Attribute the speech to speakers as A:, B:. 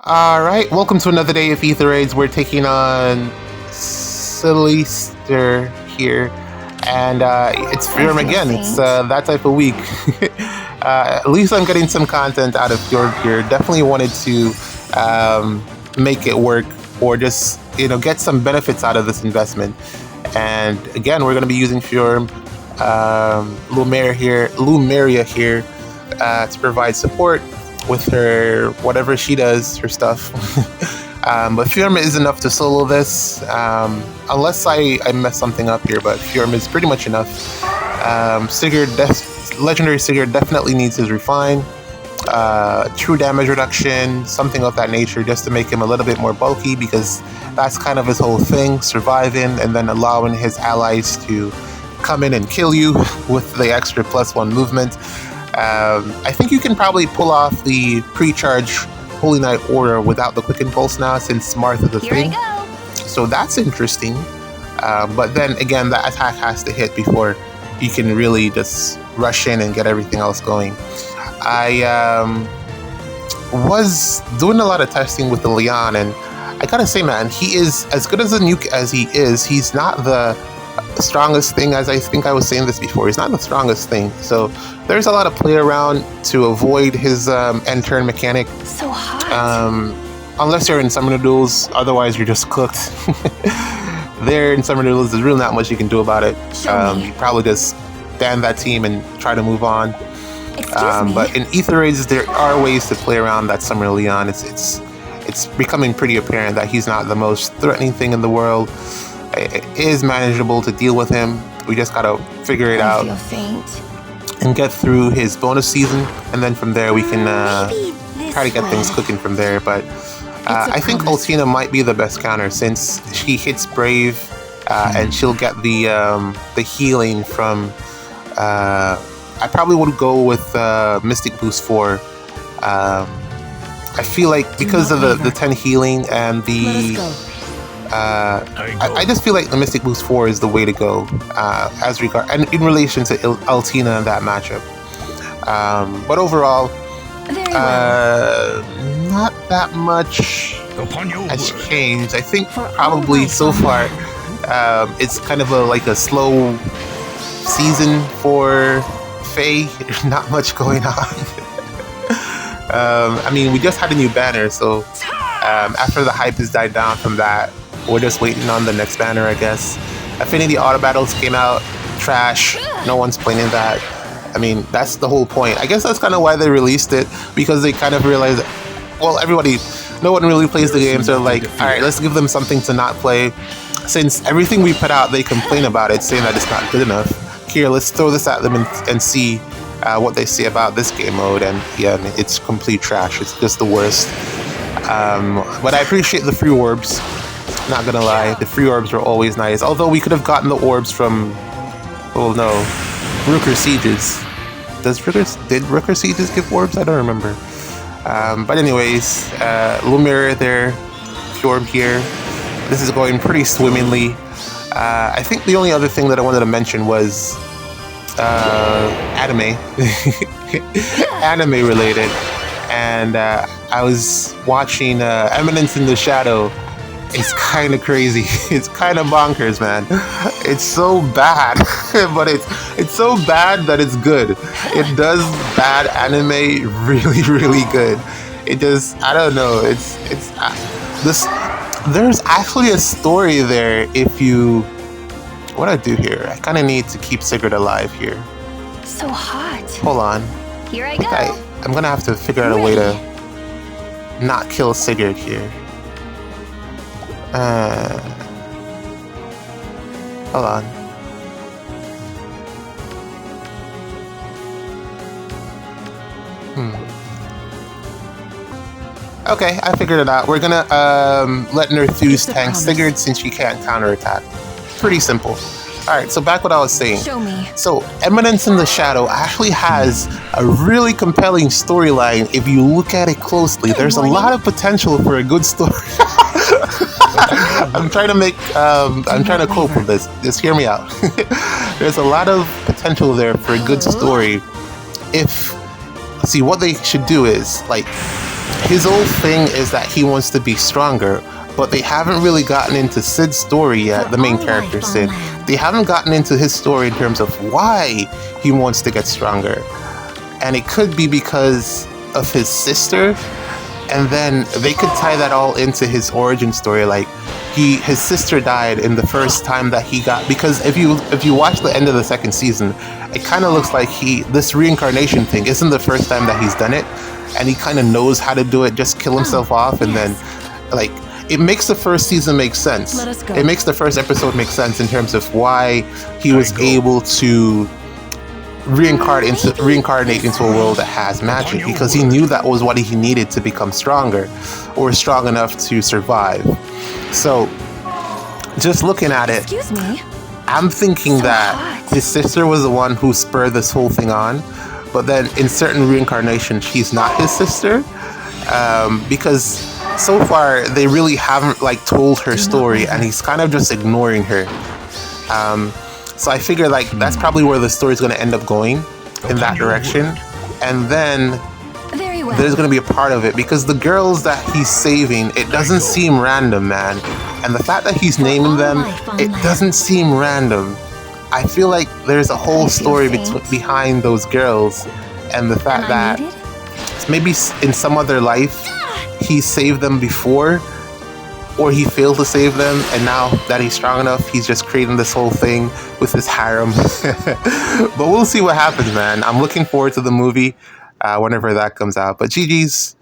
A: Alright, welcome to another day of Ether Raids. We're taking on Silister here. And it's Fjorm again. It's that type of week. At least I'm getting some content out of Fjorm here. Definitely wanted to make it work or just, get some benefits out of this investment. And again, we're going to be using Fjorm, Lumeria here to provide support with her, whatever she does, her stuff. But Fjorm is enough to solo this, unless I mess something up here, but Fjorm is pretty much enough. Legendary Sigurd definitely needs his refine, true damage reduction, something of that nature, just to make him a little bit more bulky, because that's kind of his whole thing, surviving and then allowing his allies to come in and kill you with the extra +1 movement. I think you can probably pull off the pre-charge Holy Knight Order without the Quick Impulse now, since Marth is a thing. So that's interesting. But then again, that attack has to hit before you can really just rush in and get everything else going. I was doing a lot of testing with the Leon, and I gotta say, man, he is as good as a nuke as he is. He's not the strongest thing, as I think I was saying this before. He's not the strongest thing, so there's a lot of play around to avoid his end turn mechanic.
B: So hot.
A: Unless you're in summoner duels, otherwise you're just cooked. There in summoner duels, there's really not much you can do about it. You probably just ban that team and try to move on. But in Ether Raids, there are ways to play around that summoner Leon. It's becoming pretty apparent that he's not the most threatening thing in the world. It is manageable to deal with him. We just gotta figure it out and get through his bonus season, and then from there we can try to get things cooking from there. But I think Ultina might be the best counter, since she hits Brave and she'll get the healing from. I probably would go with Mystic Boost 4. I feel like because of the 10 healing and the I just feel like the Mystic Boost 4 is the way to go as regard and in relation to Altina in that matchup. But overall, not that much has changed. I think probably so far it's kind of like a slow season for Faye. There's not much going on. I mean, we just had a new banner, so after the hype has died down from that, we're just waiting on the next banner, I guess. Affinity Auto Battles came out, trash. No one's playing that. I mean, that's the whole point. I guess that's kind of why they released it, because they kind of realized, well, no one really plays the game, so they're like, alright, let's give them something to not play. Since everything we put out, they complain about it, saying that it's not good enough. Here, let's throw this at them and see what they say about this game mode. And yeah, I mean, it's complete trash. It's just the worst. But I appreciate the free orbs. Not gonna lie, the free orbs are always nice. Although we could have gotten the orbs from, oh no, Rooker Sieges. Did Rooker Sieges give orbs? I don't remember. But anyways, Lumeria there, Fjorm here. This is going pretty swimmingly. I think the only other thing that I wanted to mention was anime. Anime related. And I was watching Eminence in the Shadow. It's kind of crazy. It's kind of bonkers, man. It's so bad, but it's so bad that it's good. It does bad anime really, really good. It just, I don't know. It's this. There's actually a story there. If you, what I do here? I kind of need to keep Sigurd alive here.
B: So hot.
A: Hold on.
B: Here I go.
A: I'm gonna have to figure out a way to not kill Sigurd here. Hold on. Okay, I figured it out. We're gonna let Nerthus tank Sigurd, since she can't counterattack. Pretty simple. Alright, so back what I was saying.
B: Show me.
A: So, Eminence in the Shadow actually has a really compelling storyline if you look at it closely. There's a lot of potential for a good story. I'm trying to cope with this. Just hear me out. There's a lot of potential there for a good story. See, what they should do is, like, his whole thing is that he wants to be stronger, but they haven't really gotten into Sid's story yet, the main character Sid. They haven't gotten into his story in terms of why he wants to get stronger. And it could be because of his sister, and then they could tie that all into his origin story. Like, his sister died in the first time that he got, because if you watch the end of the second season, it kind of looks like this reincarnation thing isn't the first time that he's done it, and he kind of knows how to do it, just kill himself off, and then, like, it makes the first season make sense. It makes the first episode make sense in terms of why he was able to reincarnate into a world that has magic, because he knew that was what he needed to become stronger, or strong enough to survive. So, just looking at it,
B: Excuse me.
A: I'm thinking that his sister was the one who spurred this whole thing on, but then in certain reincarnations, she's not his sister, because so far they really haven't like told her story, and he's kind of just ignoring her. So I figure like that's probably where the story's going to end up going, in that direction. And then
B: Very well.
A: there's going to be a part of it because the girls that he's saving, it doesn't seem random, man. And the fact that he's naming them, it doesn't seem random. I feel like there's a whole story behind those girls, and the fact that maybe in some other life he saved them before, or he failed to save them, and now that he's strong enough, he's just creating this whole thing with his harem. But we'll see what happens, man. I'm looking forward to the movie whenever that comes out. But GG's.